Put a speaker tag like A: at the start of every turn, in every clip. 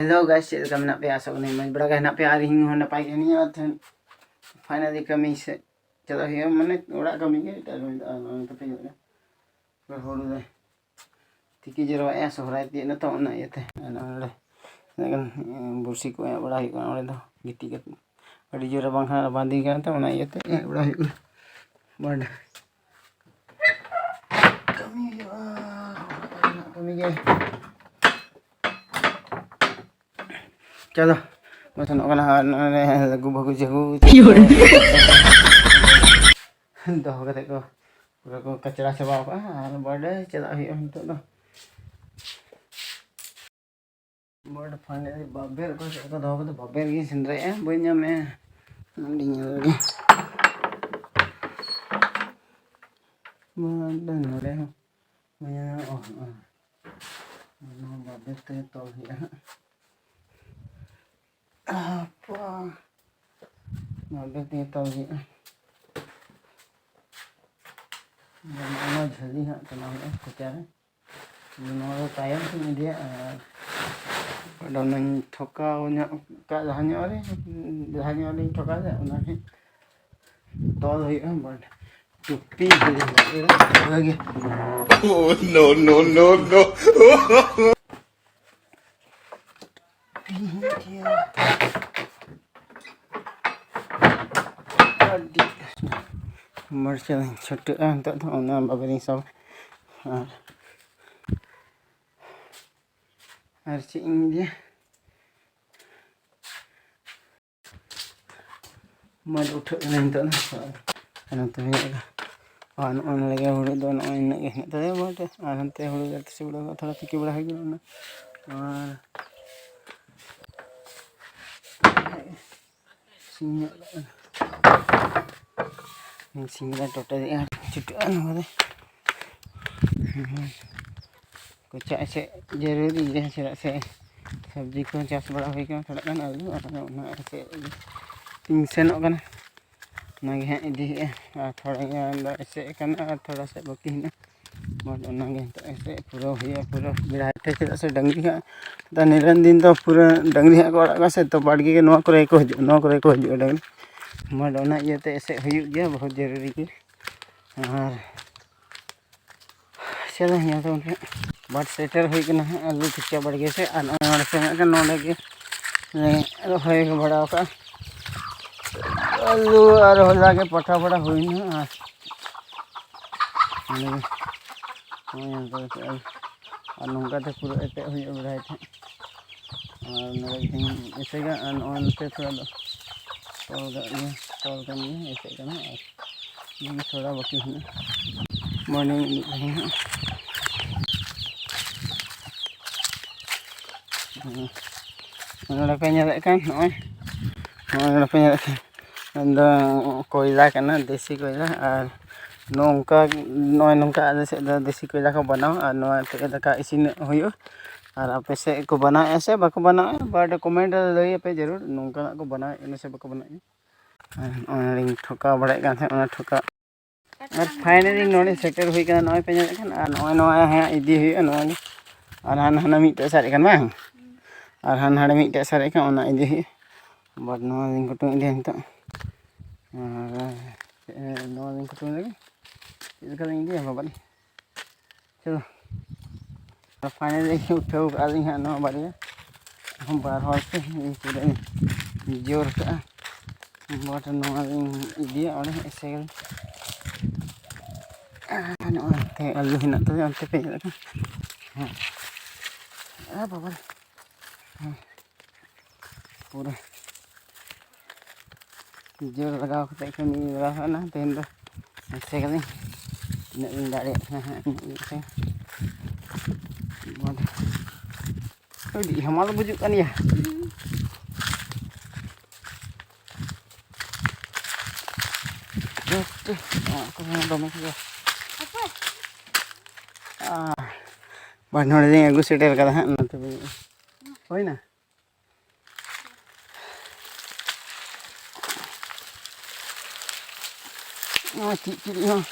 A: Hello guys, channel kami nak pe asok ni man beragai nak pe hari ni hon napai ni athan finally kami se chalo hiya mane orak kami ke ta kami tapi ke holu le tiki jero sohrai ti na to na yete ana le kan bursi ko bada hi kan ole do giti ke adi jora bang khana bandi kan to na yete bada hi bad kami ke चलो मैं तो लगू भगू जगू दो कते को पूरा को कचरा चबा बड़े चला तो बड़ फाइनली बाबेर को दो को बाबेर गी सिंदरे बन्या में नंडी लगे मन नरे बन्या बाबेर ते तो हिया apa nggak dia tahu sih mana jadi nggak tenang ya secara menurut tayang sih dia pada neng thokaunya kak hanya orang thokau aja nanti tol lagi buat cupi lagi
B: Oh no.
A: Marcel छोटे तो ना बाबरी सब Archi India mud उठ नहीं तो ना तो on लगे हुड़े दो ना इन के तो बट आनते हुड़े जाते से बड़ा थोड़ा तिकी बड़ा है ना और सिंगला टोटा छुट्टी वाले कुछ ऐसे जरूरी है चला से सब्जी को चाष बड़ा हो थोड़ा गान आलू ऐसे तीन सेनों ना इदी थोड़ा ऐसे थोड़ा से बाकी है ऐसे पूरा हुआ पूरा बिराते चला से डंगरी निरन दिन तो पूरा डंगरी को अड़ा से तो बाड़गी के नवा को हजू डंगरी मडना इते ऐसे हुआ बहुत जरूरी के और चलो यहाँ तो उनके बाट सेटर होना आलू खिचा बाड़गे से नोड़े के रही बड़ा का आलू और होला के पटा बड़ा होना और नौका तो पूरा एते बड़ा ऐसे नोते थोड़ा तोल करनी ऐसे करना और थोड़ा बाकी है मॉर्निंग पे कोयला करना देसी कोयला और नौका नौका से देसी कोयला को बनाओ और दाका इसिन हुई और आपे से को बनाए ऐसे बाको बनाए बट कमेंट लई पे जरूर नौका को बनाए इन से बाको बनाए ठोका बड़े ठोका और फाइनली नोड़े सेटर हुई नॉय पे नॉय हाँ इदी हुई और हाना मिट्टे सारे बांग और हाना मिट्टे सारे इदी हुई बट दिन कुटुम इदी नित दिन कुटुम लगे चलकर इदी बाबा चलो फाइनली उठाव आली हाँ बारे बार हर से पूरा जोर का बट इदिया ऐसे आलू हेना तो अंते पे बाबा पूरा जोर लगा कमी लगा ना तेन दो ऐसे तीन दाड़े हमाल बुजुक नोड़े अगू सेटर का हाँ होना चिड़ी हाँ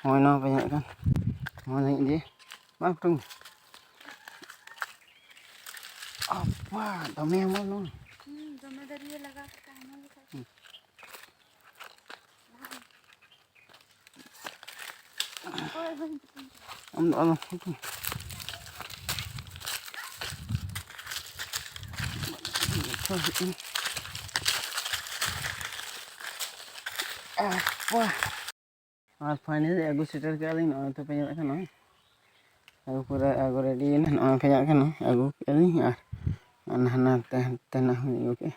A: Hoi no banyak kan. Mau naik dia. Bang tunggu. Apa? Dami yang mana?
C: Dome dari dia laga kanan kan.
A: Allah itu. Apa? और फाइनली आगू सेटर के आलिंग नॉय तो पेंजा का नॉय आगू पूरा आगू रेडी है नॉय पेंजा का नॉय आगू के आलिंग और हना तना हुई ओके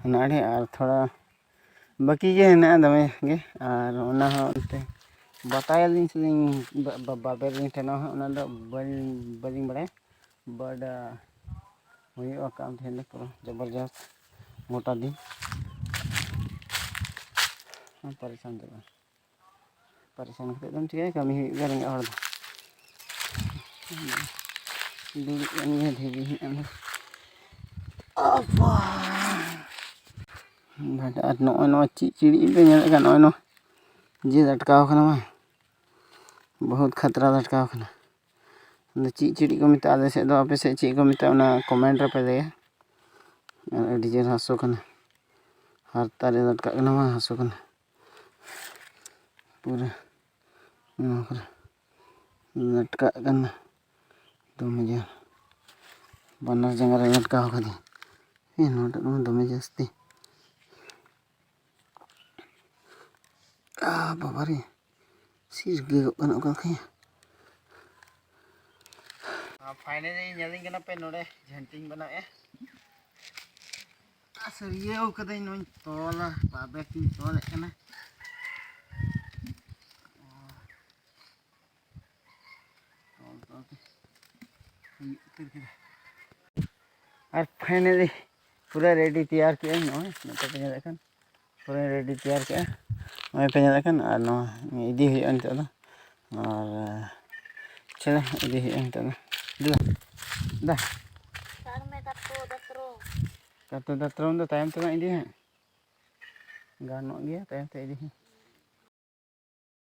A: हनाड़े और थोड़ा बाकी के है ना दमे के और ओना होते बताया लिंग सिलिंग बाबे लिंग तना है ओना दो बलिंग बड़े बट हुई और काम थे ना पूरा जबरदस्त मोटा दिन परेशान तो परेशान करते एकदम ठीक है कमी हुई करेंगे और दूर ये धीरे ही अंदर बट आज नो चिड़ी पे नेल का नो जी लटकाव खना मा बहुत खतरा लटकाव खना चिड़ी को मिता आले से दो आपे से ची को मिता ना कमेंट रे पे ले अडी जोर हसो खना हर तारे लटका खना मा हसो खना पूरा लटका खना दमे जोर बनर जंगा रे लटकाव खदी ए नोट दमे जास्ती बाबा रे सिर गेगो कना का खया फाइनली नेलिंग कना पे नोडे झंटिंग बनाए सरिये ओ कदे नो तोला बाबे की तोले कना और फाइनली पूरा रेडी तैयार किया नो नते पे देखन पूरा रेडी तैयार किया मैं पे देखन और नो इदी हुई अंत और चले इदी हुई अंत दा
C: Sar me datro.
A: कतो दत्रों दो टाइम तो ना इदी है गानो गया टाइम तो इदी है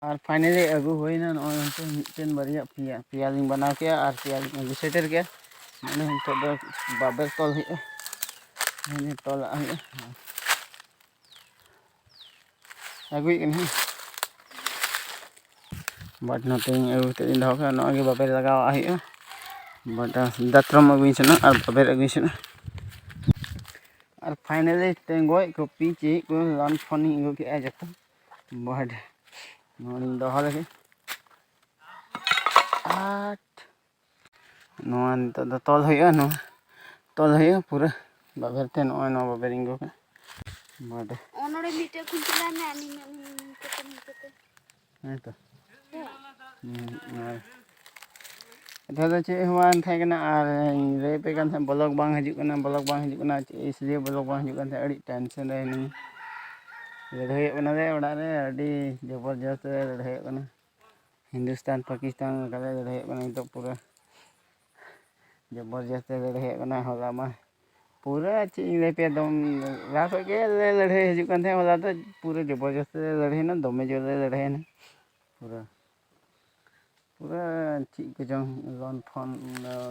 A: और फाइनली अगू हुई ना नॉय तो मिटन बरिया पिया लिंग बनाव के और पिया लिंग सेटर के माने तो बाबर तोल है ने तोल है अगुई कन बट नथिंग अगु ते दिन धोका नो आगे बाबर लगाव है बट दत्रम अगुई छना और बाबर अगुई छना और फाइनली तेंगोय को पीछे को लन फोनी को के आ जको बट नोनी दोहा लगे आठ नोन तो तोल होया नो तोल होया पूरा बाबर ते नो बाबरिंग को but
C: Onore mite kuntilan na ani kete.
A: है तो इधर चे हुआन थे कना और रे पे कन थे ब्लॉग बांग हजूकना इसलिए ब्लॉग बांग हजूकना अड़ी टेंशन रे नहीं लड़ाई बना रे उड़ा रे अड़ी जबरदस्त लड़ाई बना हिंदुस्तान पाकिस्तान का लड़ाई बना तो पूरा जबरदस्त लड़ाई बना होला मा पूरा चे पे दम रात के लड़ाई हजूकन थे होला तो पूरा जबरदस्त लड़ाई ना दमे जोर लड़ाई ना पूरा पूरा चीज को जो लोन फोन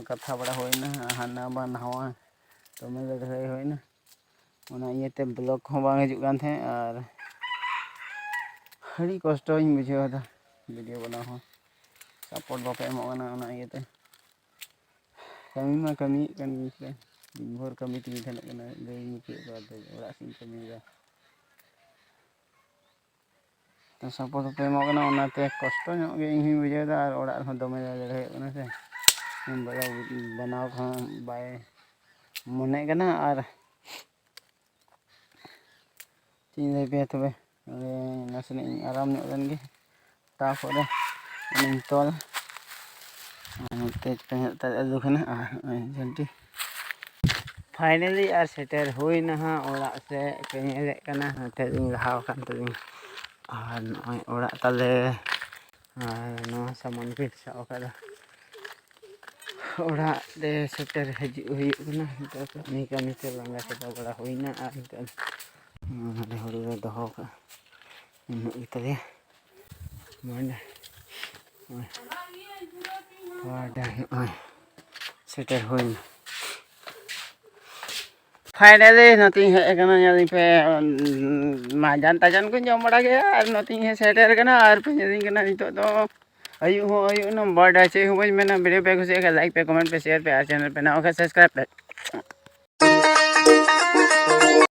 A: कथा बड़ा होइना हाना बा नहावा दमे लड़ाई होइना ओना इयते ब्लॉग हो बांग हजूकन थे और हड़ी कष्ट बुझे वीडियो बनाओ हो सपोर्ट बापे एमोना ओना इयते कमी मा कमी कन से भोर कमी तीन थने कना ले मुके बाद ओरा सिन कमी दा तो सपोर्ट बापे एमोना ओनाते कष्ट नो गे इन बुझे दा और ओरा हो दमे लड़ाई ओना से बड़ा बनाओ खा बाय मने कना और तीन ले पे तबे नसने आराम नो गे ताफोरे इन तोल तेज पे अदु खना झंटी फाइनली और सेटर हुई ना ओड़ा से पेले कना ते लहाव कान ते और नय ओड़ा ताले नो सामान भी साव कदा ओड़ा दे सेटर हजू हुई कना तो कमी कमी से लंगा चबा बड़ा हुई ना ᱱᱚᱰᱮ ᱦᱩᱲᱩ ᱞᱮ ᱫᱚᱦᱚ ᱠᱟᱜᱼᱟ ᱩᱱᱟᱹᱜ ᱜᱮ ᱛᱟᱞᱮᱭᱟ ᱱᱚᱰᱮ ᱱᱚᱜᱼᱚᱭ ᱥᱮᱴᱮᱨ ᱦᱩᱭᱱᱟ फाइनली नोतिंग हेज कना यानी पे माजान ताजान को जम बड़ा गया और नोतिंग हे सेटर कना और पे यानी कना नितो तो आयु हो आयु न बड़ा चे हो मेना वीडियो पे खुशी लाइक पे कमेंट पे शेयर पे और चैनल पे ना ओके सब्सक्राइब पे